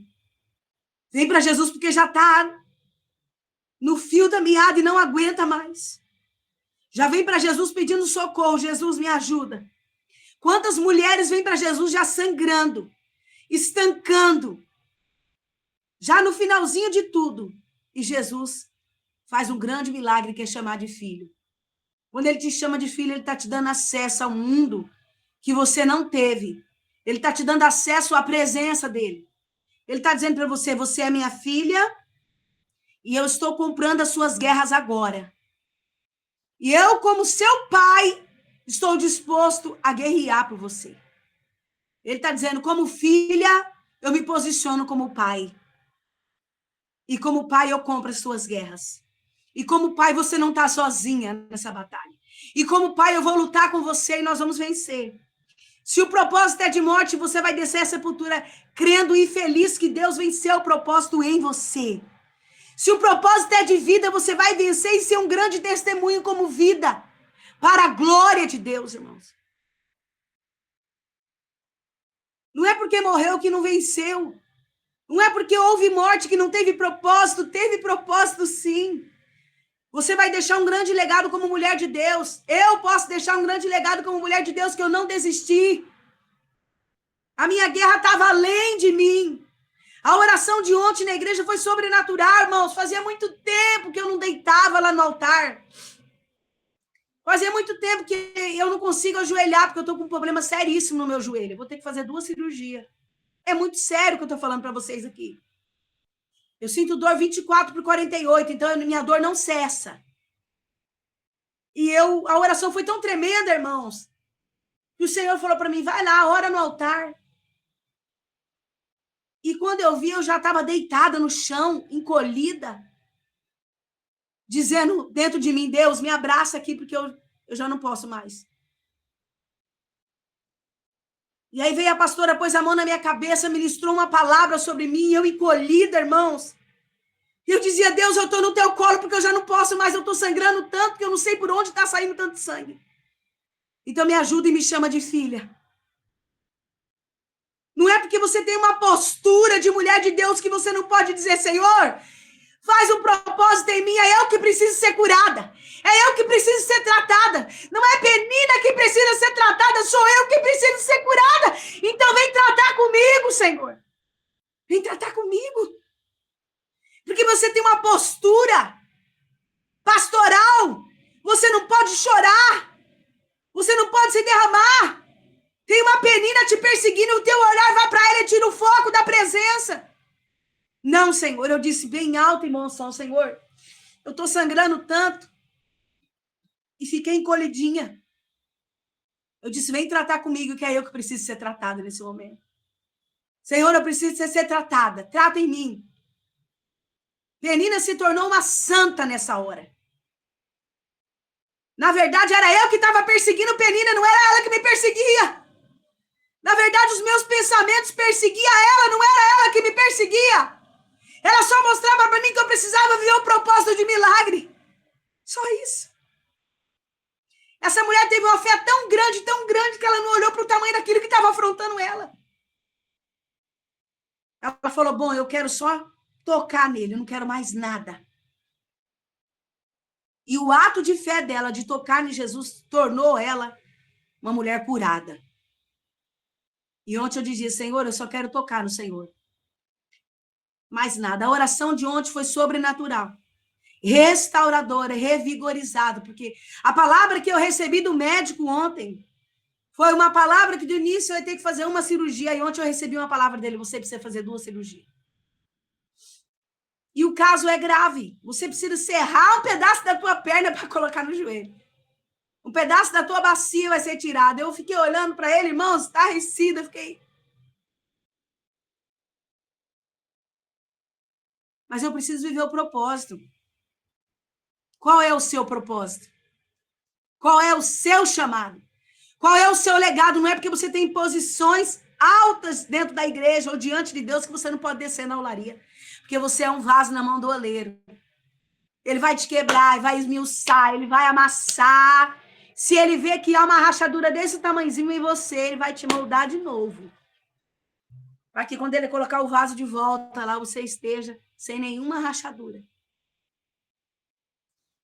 Vem para Jesus porque já está no fio da meada e não aguenta mais. Já vem para Jesus pedindo socorro. Jesus, me ajuda. Quantas mulheres vêm para Jesus já sangrando, estancando, já no finalzinho de tudo. E Jesus faz um grande milagre que é chamar de filho. Quando ele te chama de filho, ele está te dando acesso ao mundo que você não teve. Ele está te dando acesso à presença dele. Ele está dizendo para você, você é minha filha e eu estou comprando as suas guerras agora. E eu, como seu pai, estou disposto a guerrear por você. Ele está dizendo, como filha, eu me posiciono como pai. E como pai, eu compro as suas guerras. E como pai, você não está sozinha nessa batalha. E como pai, eu vou lutar com você e nós vamos vencer. Se o propósito é de morte, você vai descer a sepultura crendo e feliz que Deus venceu o propósito em você. Se o propósito é de vida, você vai vencer e ser um grande testemunho como vida. Para a glória de Deus, irmãos. Não é porque morreu que não venceu. Não é porque houve morte que não teve propósito sim. Você vai deixar um grande legado como mulher de Deus. Eu posso deixar um grande legado como mulher de Deus que eu não desisti. A minha guerra estava além de mim. A oração de ontem na igreja foi sobrenatural, irmãos. Fazia muito tempo que eu não deitava lá no altar. Fazia muito tempo que eu não consigo ajoelhar, porque eu estou com um problema seríssimo no meu joelho. Eu vou ter que fazer 2 cirurgias. É muito sério o que eu estou falando para vocês aqui. Eu sinto dor 24/48, então minha dor não cessa. E a oração foi tão tremenda, irmãos, que o Senhor falou para mim, vai lá, ora no altar. E quando eu vi, eu já estava deitada no chão, encolhida, dizendo dentro de mim, Deus, me abraça aqui, porque eu já não posso mais. E aí veio a pastora, pôs a mão na minha cabeça, ministrou uma palavra sobre mim, eu encolhida, irmãos. E eu dizia, Deus, eu estou no teu colo, porque eu já não posso mais, eu estou sangrando tanto, que eu não sei por onde está saindo tanto sangue. Então me ajuda e me chama de filha. Não é porque você tem uma postura de mulher de Deus que você não pode dizer, Senhor, faz um propósito em mim, é eu que preciso ser curada. É eu que preciso ser tratada. Não é Penina que precisa ser tratada, sou eu que preciso ser curada. Então vem tratar comigo, Senhor. Vem tratar comigo. Porque você tem uma postura pastoral. Você não pode chorar. Você não pode se derramar. Tem uma Penina te perseguindo, o teu olhar vai para ela e tira o foco da presença. Não, Senhor, eu disse bem alto em emoção, Senhor, eu estou sangrando tanto. E fiquei encolhidinha. Eu disse, vem tratar comigo, que é eu que preciso ser tratada nesse momento. Senhor, eu preciso ser tratada. Trata em mim. Penina se tornou uma santa nessa hora. Na verdade, era eu que estava perseguindo Penina, não era ela que me perseguia. Na verdade, os meus pensamentos perseguiam ela, não era ela que me perseguia. Ela só mostrava para mim que eu precisava viver o propósito de milagre. Só isso. Essa mulher teve uma fé tão grande, que ela não olhou para o tamanho daquilo que estava afrontando ela. Ela falou, bom, eu quero só tocar nele, eu não quero mais nada. E o ato de fé dela, de tocar em Jesus, tornou ela uma mulher curada. E ontem eu dizia, Senhor, eu só quero tocar no Senhor. Mais nada. A oração de ontem foi sobrenatural. Restauradora, revigorizada, porque a palavra que eu recebi do médico ontem foi uma palavra que do início eu ia ter que fazer uma cirurgia, e ontem eu recebi uma palavra dele, você precisa fazer 2 cirurgias. E o caso é grave, você precisa serrar um pedaço da tua perna para colocar no joelho. Um pedaço da tua bacia vai ser tirado. Eu fiquei olhando para ele, irmãos, estarrecida, fiquei... Mas eu preciso viver o propósito. Qual é o seu propósito? Qual é o seu chamado? Qual é o seu legado? Não é porque você tem posições altas dentro da igreja ou diante de Deus que você não pode descer na olaria. Porque você é um vaso na mão do oleiro. Ele vai te quebrar, ele vai esmiuçar, ele vai amassar. Se ele vê que há uma rachadura desse tamanhozinho em você, ele vai te moldar de novo. Para que quando ele colocar o vaso de volta lá, você esteja sem nenhuma rachadura.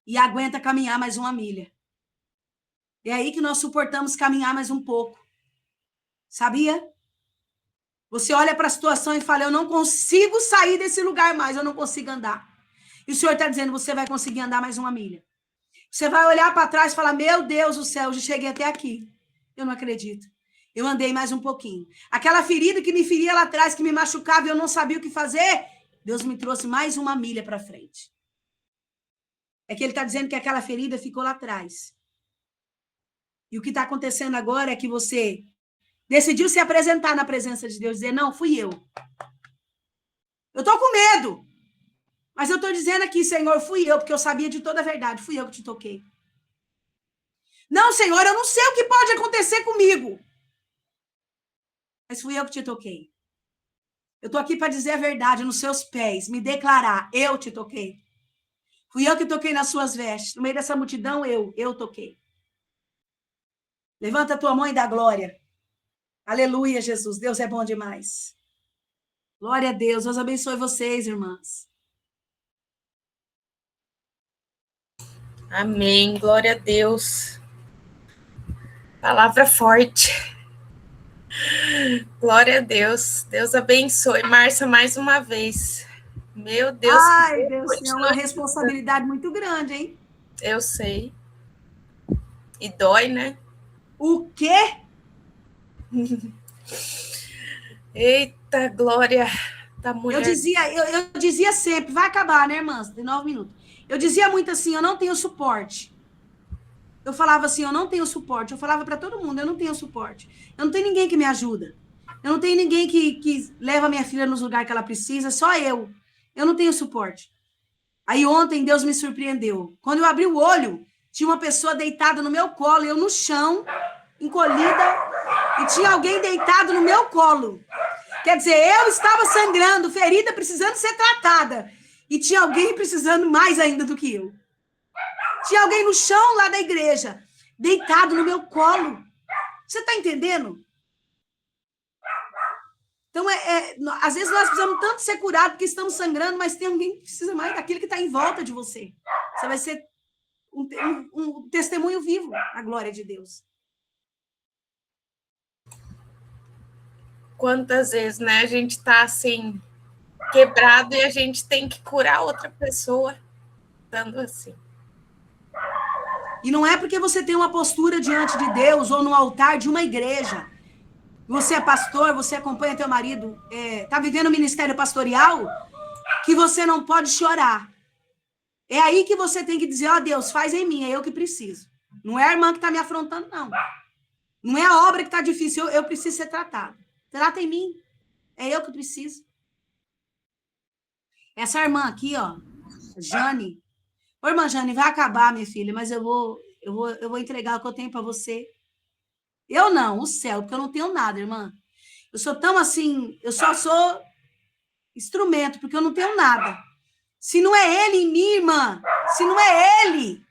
E aguenta caminhar mais 1 milha. É aí que nós suportamos caminhar mais um pouco. Sabia? Você olha para a situação e fala, eu não consigo sair desse lugar mais, eu não consigo andar. E o Senhor está dizendo, você vai conseguir andar mais 1 milha. Você vai olhar para trás e falar, meu Deus do céu, eu já cheguei até aqui. Eu não acredito. Eu andei mais um pouquinho. Aquela ferida que me feria lá atrás, que me machucava e eu não sabia o que fazer, Deus me trouxe mais 1 milha para frente. É que ele está dizendo que aquela ferida ficou lá atrás. E o que está acontecendo agora é que você decidiu se apresentar na presença de Deus, dizer, não, fui eu. Eu estou com medo. Mas eu estou dizendo aqui, Senhor, fui eu, porque eu sabia de toda a verdade. Fui eu que te toquei. Não, Senhor, eu não sei o que pode acontecer comigo. Mas fui eu que te toquei. Eu estou aqui para dizer a verdade nos seus pés, me declarar, eu te toquei. Fui eu que toquei nas suas vestes. No meio dessa multidão, eu toquei. Levanta a tua mão e dá glória. Aleluia, Jesus. Deus é bom demais. Glória a Deus. Deus abençoe vocês, irmãs. Amém. Glória a Deus. Palavra forte. Glória a Deus. Deus abençoe. Márcia, mais uma vez. Meu Deus. Ai, Deus, é uma responsabilidade muito grande, hein? Eu sei. E dói, né? O quê? Eita, glória da mulher. Eu dizia sempre, vai acabar, né, irmãs? De 9 minutos. Eu dizia muito assim, eu não tenho suporte. Eu falava assim, eu não tenho suporte. Eu falava para todo mundo, eu não tenho suporte. Eu não tenho ninguém que me ajuda. Eu não tenho ninguém que leva minha filha nos lugares que ela precisa, só eu. Eu não tenho suporte. Aí ontem Deus me surpreendeu. Quando eu abri o olho, tinha uma pessoa deitada no meu colo, eu no chão, encolhida, e tinha alguém deitado no meu colo. Quer dizer, eu estava sangrando, ferida, precisando ser tratada. E tinha alguém precisando mais ainda do que eu. Tinha alguém no chão lá da igreja, deitado no meu colo. Você está entendendo? Então, às vezes nós precisamos tanto ser curados porque estamos sangrando, mas tem alguém que precisa mais daquele que está em volta de você. Você vai ser um testemunho vivo à glória de Deus. Quantas vezes, né, a gente está assim, quebrado e a gente tem que curar outra pessoa, estando assim. E não é porque você tem uma postura diante de Deus ou no altar de uma igreja, você é pastor, você acompanha teu marido, está vivendo o ministério pastoral, que você não pode chorar. É aí que você tem que dizer, ó Deus, faz em mim, é eu que preciso. Não é a irmã que está me afrontando, não. Não é a obra que está difícil, eu preciso ser tratado. Trata em mim, é eu que preciso. Essa irmã aqui, ó, Jane. Ô, irmã Jane, vai acabar, minha filha, mas eu vou entregar o que eu tenho para você. Eu não, o céu, porque eu não tenho nada, irmã. Eu sou tão assim, eu só sou instrumento, porque eu não tenho nada. Se não é ele em mim, irmã, se não é ele,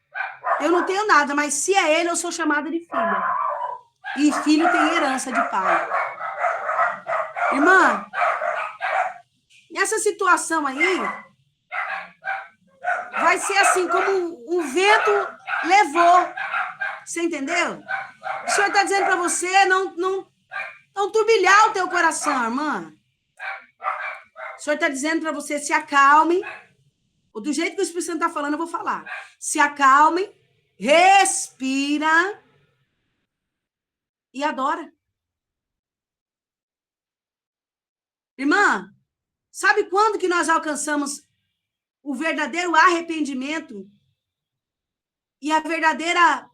eu não tenho nada, mas se é ele, eu sou chamada de filha. E filho tem herança de pai. Irmã, nessa situação aí, vai ser assim como um vento levou. Você entendeu? O Senhor está dizendo para você não turbilhar o teu coração, irmã. O Senhor está dizendo para você se acalme. Ou do jeito que o Espírito Santo está falando, eu vou falar. Se acalme, respira e adora. Irmã, sabe quando que nós alcançamos o verdadeiro arrependimento e a verdadeira...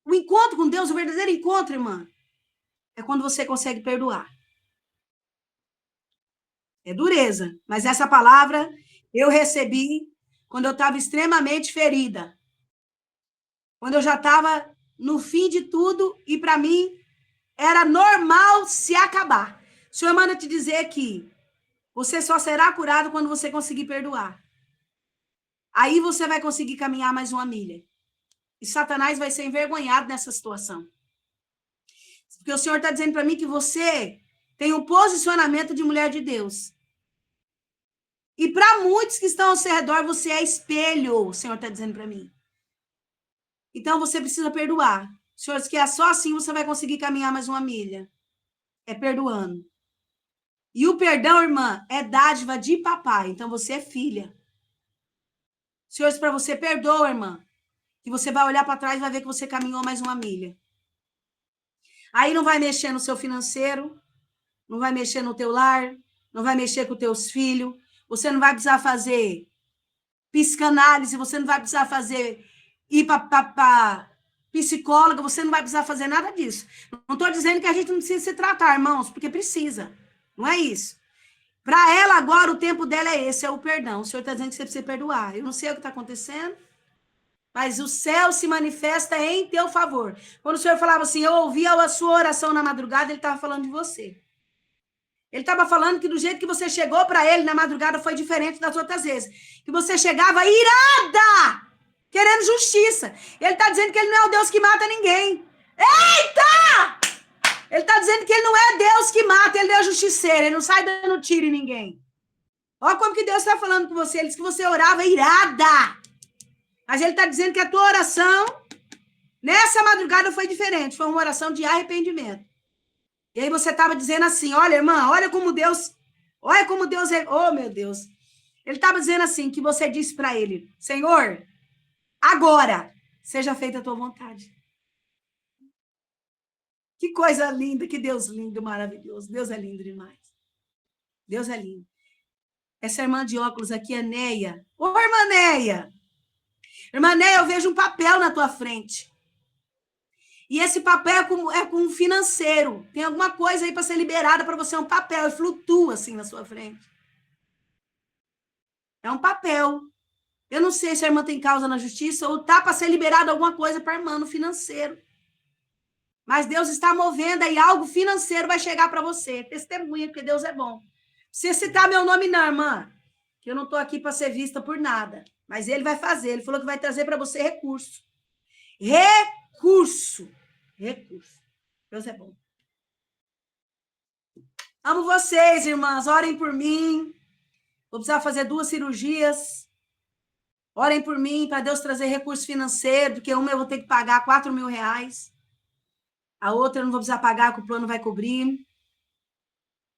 O encontro com Deus, o verdadeiro encontro, irmã, é quando você consegue perdoar. É dureza, mas essa palavra eu recebi quando eu estava extremamente ferida. Quando eu já estava no fim de tudo e para mim era normal se acabar. O Senhor manda te dizer que você só será curado quando você conseguir perdoar. Aí você vai conseguir caminhar mais uma milha. E Satanás vai ser envergonhado nessa situação. Porque o Senhor está dizendo para mim que você tem um posicionamento de mulher de Deus. E para muitos que estão ao seu redor, você é espelho, o Senhor está dizendo para mim. Então você precisa perdoar. O Senhor diz que é só assim você vai conseguir caminhar mais uma milha. É perdoando. E o perdão, irmã, é dádiva de papai. Então você é filha. O Senhor diz para você, perdoa, irmã. Que você vai olhar para trás e vai ver que você caminhou mais uma milha. Aí não vai mexer no seu financeiro, não vai mexer no teu lar, não vai mexer com os teus filhos, você não vai precisar fazer psicanálise, você não vai precisar ir para psicóloga, você não vai precisar fazer nada disso. Não estou dizendo que a gente não precisa se tratar, irmãos, porque precisa. Não é isso. Para ela agora, o tempo dela é esse, é o perdão. O Senhor está dizendo que você precisa perdoar. Eu não sei o que está acontecendo, mas o céu se manifesta em teu favor. Quando o Senhor falava assim, eu ouvia a sua oração na madrugada, ele estava falando de você. Ele estava falando que do jeito que você chegou para ele na madrugada foi diferente das outras vezes. Que você chegava irada, querendo justiça. Ele está dizendo que ele não é o Deus que mata ninguém. Eita! Ele está dizendo que ele não é Deus que mata, ele é justiceiro, ele não sai dando tiro em ninguém. Olha como que Deus está falando com você. Ele disse que você orava irada. Mas ele está dizendo que a tua oração, nessa madrugada, foi diferente. Foi uma oração de arrependimento. E aí você estava dizendo assim, olha, irmã, olha como Deus é... Oh, meu Deus. Ele estava dizendo assim, que você disse para ele, Senhor, agora, seja feita a tua vontade. Que coisa linda, que Deus lindo, maravilhoso. Deus é lindo demais. Deus é lindo. Essa irmã de óculos aqui é Neia. Ô, irmã Neia. Irmã Neia, eu vejo um papel na tua frente. E esse papel é com financeiro. Tem alguma coisa aí para ser liberada para você, é um papel, e flutua assim na sua frente. É um papel. Eu não sei se a irmã tem causa na justiça ou tá para ser liberada alguma coisa para a irmã no financeiro. Mas Deus está movendo aí, algo financeiro vai chegar para você. Testemunha, porque Deus é bom. Se citar meu nome não, irmã, que eu não estou aqui para ser vista por nada. Mas ele vai fazer, ele falou que vai trazer para você recurso. Recurso. Deus é bom. Amo vocês, irmãs. Orem por mim. Vou precisar fazer 2 cirurgias. Orem por mim para Deus trazer recurso financeiro, porque uma eu vou ter que pagar R$4.000. A outra eu não vou precisar pagar, que o plano vai cobrir.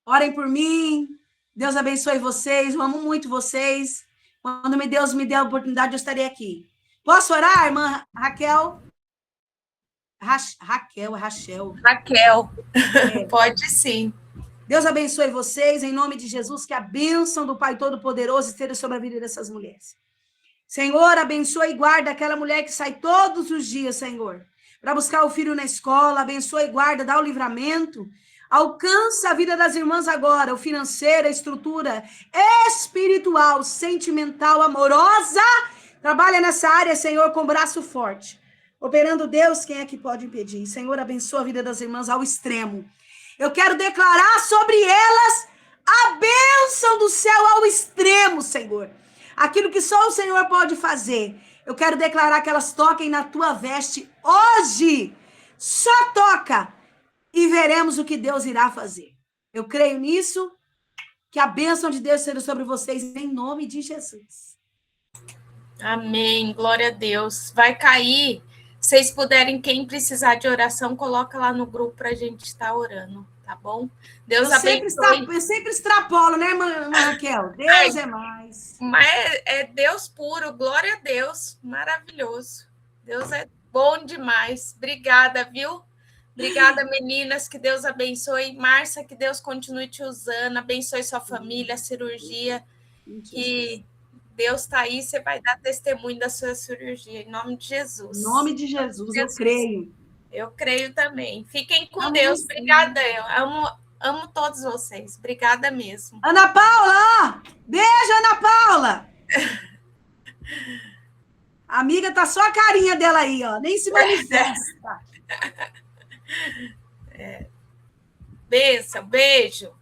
Orem por mim. Deus abençoe vocês. Eu amo muito vocês. Quando Deus me der a oportunidade, eu estarei aqui. Posso orar, irmã Raquel? Raquel. É. Pode sim. Deus abençoe vocês, em nome de Jesus, que a bênção do Pai Todo-Poderoso esteja sobre a vida dessas mulheres. Senhor, abençoe e guarda aquela mulher que sai todos os dias, Senhor, para buscar o filho na escola, abençoe e guarda, dá o livramento, alcança a vida das irmãs agora, o financeiro, a estrutura espiritual, sentimental, amorosa, trabalha nessa área, Senhor, com braço forte. Operando Deus, quem é que pode impedir? Senhor, abençoa a vida das irmãs ao extremo. Eu quero declarar sobre elas a bênção do céu ao extremo, Senhor. Aquilo que só o Senhor pode fazer. Eu quero declarar que elas toquem na tua veste hoje. Só toca e veremos o que Deus irá fazer. Eu creio nisso, que a bênção de Deus seja sobre vocês em nome de Jesus. Amém, glória a Deus. Vai cair. Se vocês puderem, quem precisar de oração, coloca lá no grupo para a gente estar orando, tá bom? Deus abençoe. Eu sempre extrapolo, né, irmã Raquel? Deus é mais. Mas é Deus puro, glória a Deus, maravilhoso. Deus é bom demais. Obrigada, viu? Obrigada, meninas, que Deus abençoe. Márcia, que Deus continue te usando, abençoe sua família, a cirurgia, que Deus está aí, você vai dar testemunho da sua cirurgia, em nome de Jesus. Em nome de Jesus, eu creio. Eu creio também. Fiquem com Deus. Obrigada, eu amo todos vocês. Obrigada mesmo. Ana Paula! Beijo, Ana Paula! A amiga tá só a carinha dela aí, ó. Nem se manifesta. Beijo.